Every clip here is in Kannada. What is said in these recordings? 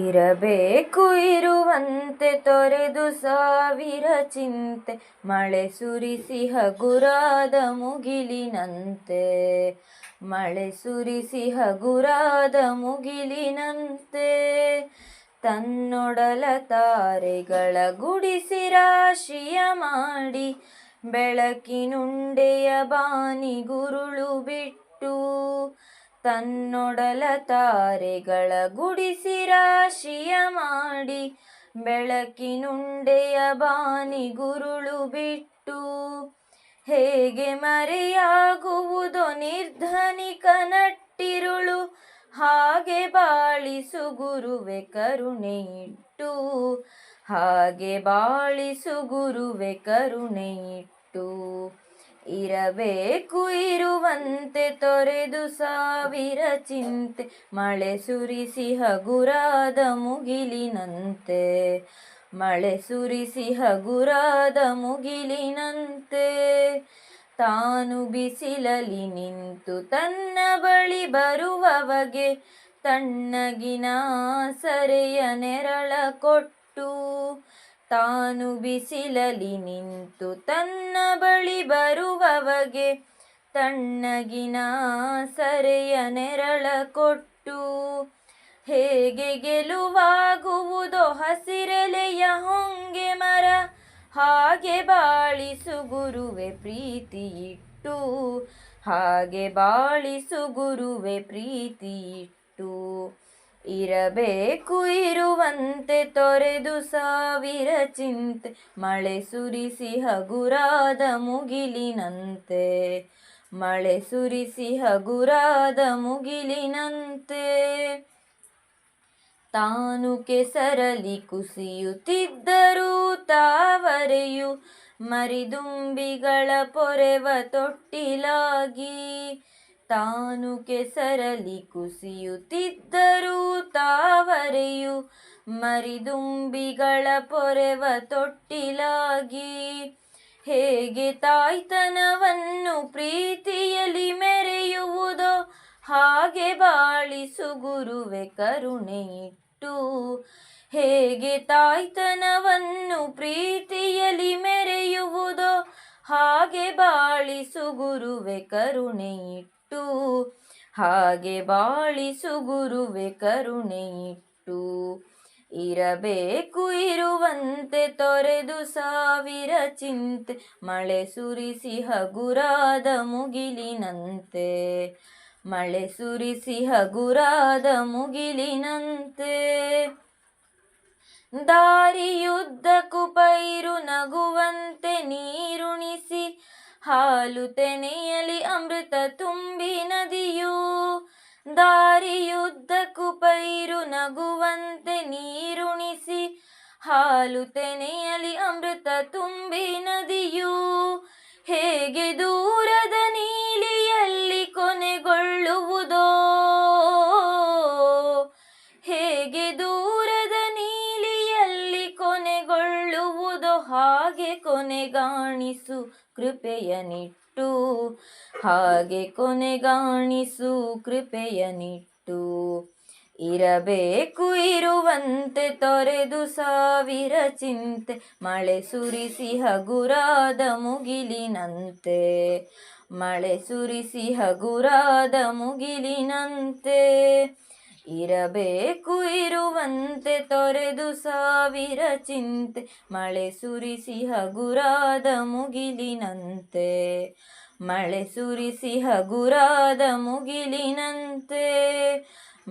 ಇರಬೇಕು ಇರುವಂತೆ ತೊರೆದು ಸಾವಿರ ಚಿಂತೆ, ಮಳೆ ಸುರಿಸಿ ಹಗುರಾದ ಮುಗಿಲಿನಂತೆ. ಮಳೆ ಸುರಿಸಿ ಹಗುರಾದ ಮುಗಿಲಿನಂತೆ. ತನ್ನೊಡಲ ತಾರೆಗಳ ಗುಡಿಸಿ ರಾಶಿಯ ಮಾಡಿ, ಬೆಳಕಿನುಂಡೆಯ ಬಾನಿ ಗುರುಳು ಬಿಟ್ಟು. ತನ್ನೊಡಲ ತಾರೆಗಳ ಗುಡಿಸಿ ರಾಶಿಯ ಮಾಡಿ, ಬೆಳಕಿನುಂಡೆಯ ಬಾನಿ ಗುರುಳು ಬಿಟ್ಟು. ಹೇಗೆ ಮರೆಯಾಗುವುದೋ ನಿರ್ಧನಿಕ ನಟ್ಟಿರುಳು, ಹಾಗೆ ಬಾಳಿಸು ಗುರುವೆ ಕರುಣೆಯಿಟ್ಟು. ಹಾಗೆ ಬಾಳಿಸು ಗುರುವೆ ಕರುಣೆಯಿಟ್ಟು. ಇರಬೇಕು ಇರುವಂತೆ ತೊರೆದು ಸಾವಿರ ಚಿಂತೆ, ಮಳೆ ಸುರಿಸಿ ಹಗುರಾದ ಮುಗಿಲಿನಂತೆ. ಮಳೆ ಸುರಿಸಿ ಹಗುರಾದ ಮುಗಿಲಿನಂತೆ. ತಾನು ಬಿಸಿಲಲಿ ನಿಂತು ತನ್ನ ಬಳಿ ಬರುವವಗೆ, ತಣ್ಣಗಿನ ಸರೆಯ ನೆರಳ ಕೊಟ್ಟು. ತಾನು ಬಿಸಿಲಲಿ ನಿಂತು ತನ್ನ ಬಳಿ ಬರುವವಗೆ, ತಣ್ಣಗಿನ ಸರೆಯ ನೆರಳ ಕೊಟ್ಟು. ಹೇಗೆ ಗೆಲುವಾಗುವುದೋ ಹಸಿರೆಲೆಯ ಹೊಂಗೆ ಮರ, ಹಾಗೆ ಬಾಳಿಸು ಗುರುವೆ ಪ್ರೀತಿಯಿಟ್ಟು. ಹಾಗೆ ಬಾಳಿಸು ಗುರುವೆ ಪ್ರೀತಿಯಿಟ್ಟು. ಇರಬೇಕು ಇರುವಂತೆ ತೊರೆದು ಸಾವಿರ ಚಿಂತೆ, ಮಳೆ ಸುರಿಸಿ ಹಗುರಾದ ಮುಗಿಲಿನಂತೆ. ಮಳೆ ಸುರಿಸಿ ಹಗುರಾದ ಮುಗಿಲಿನಂತೆ. ತಾನು ಕೆಸರಲಿ ಕುಸಿಯುತ್ತಿದ್ದರೂ ತಾವರೆಯು, ಮರಿದುಂಬಿಗಳ ಪೊರೆವ ತೊಟ್ಟಿಲಾಗಿ. ತಾನು ಕೆಸರಲಿ ಕುಸಿಯುತ್ತಿದ್ದರೂ ತಾವರೆಯು, ಮರಿದುಂಬಿಗಳ ಪೊರೆವ ತೊಟ್ಟಿಲಾಗಿ. ಹೇಗೆ ತಾಯ್ತನವನ್ನು ಪ್ರೀತಿಯಲಿ ಮೆರೆಯುವುದೋ, ಹಾಗೆ ಬಾಳಿಸು ಗುರುವೆ ಕರುಣೆಯಿಟ್ಟು. ಹೇಗೆ ತಾಯ್ತನವನ್ನು ಪ್ರೀತಿಯಲಿ ಮೆರೆಯುವುದೋ, ಹಾಗೆ ಬಾಳಿಸು ಗುರುವೆ ಕರುಣೆಯಿಟ್ಟು. ಹಾಗೆ ಬಾಳಿಸು ಗುರುವೆ ಕರುಣೆಯಿಟ್ಟು. ಇರಬೇಕು ಇರುವಂತೆ ತೊರೆದು ಸಾವಿರ ಚಿಂತೆ, ಮಳೆ ಸುರಿಸಿ ಹಗುರಾದ ಮುಗಿಲಿನಂತೆ. ಮಳೆ ಸುರಿಸಿ ಹಗುರಾದ ಮುಗಿಲಿನಂತೆ. ದಾರಿಯುದ್ದಕ್ಕೂ ಪೈರು ನಗುವಂತೆ ನೀರುಣಿಸಿ, ಹಾಲು ತೆನೆಯಲಿ ಅಮೃತ ತುಂಬಿ ನದಿಯು. ದಾರಿಯುದ್ದಕ್ಕೂ ಪೈರು ನಗುವಂತೆ ನೀರುಣಿಸಿ, ಹಾಲು ತೆನೆಯಲಿ ಅಮೃತ ತುಂಬಿ ನದಿಯು. ಹೇಗೆ ದೂರದ ನೀಲಿಯಲ್ಲಿ ಕೊನೆಗೊಳ್ಳುವುದೋ, ಹೇಗೆ ದೂರದ ನೀಲಿಯಲ್ಲಿ ಕೊನೆಗೊಳ್ಳುವುದೋ, ಹಾಗೆ ಕೊನೆಗಾಣಿಸು ಕೃಪೆಯನಿಟ್ಟು. ಹಾಗೆ ಕೊನೆಗಾಣಿಸು ಕೃಪೆಯನಿಟ್ಟು. ಇರಬೇಕು ಇರುವಂತೆ ತೊರೆದು ಸಾವಿರ ಚಿಂತೆ, ಮಳೆ ಸುರಿಸಿ ಹಗುರಾದ ಮುಗಿಲಿನಂತೆ. ಮಳೆ ಸುರಿಸಿ ಹಗುರಾದ ಮುಗಿಲಿನಂತೆ. ಇರಬೇಕು ಇರುವಂತೆ ತೊರೆದು ಸಾವಿರ ಚಿಂತೆ, ಮಳೆ ಸುರಿಸಿ ಹಗುರಾದ ಮುಗಿಲಿನಂತೆ. ಮಳೆ ಸುರಿಸಿ ಹಗುರಾದ ಮುಗಿಲಿನಂತೆ.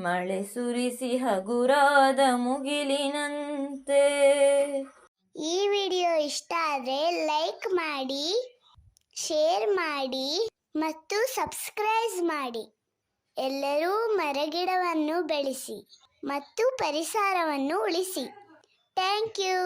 ಮಳೆ ಸುರಿಸಿ ಹಗುರಾದ ಮುಗಿಲಿನಂತೆ. ಈ ವಿಡಿಯೋ ಇಷ್ಟ ಆದರೆ ಲೈಕ್ ಮಾಡಿ, ಶೇರ್ ಮಾಡಿ ಮತ್ತು ಸಬ್ಸ್ಕ್ರೈಬ್ ಮಾಡಿ. ಎಲ್ಲರೂ ಮರಗಿಡವನ್ನು ಬೆಳೆಸಿ ಮತ್ತು ಪರಿಸರವನ್ನು ಉಳಿಸಿ. Thank you.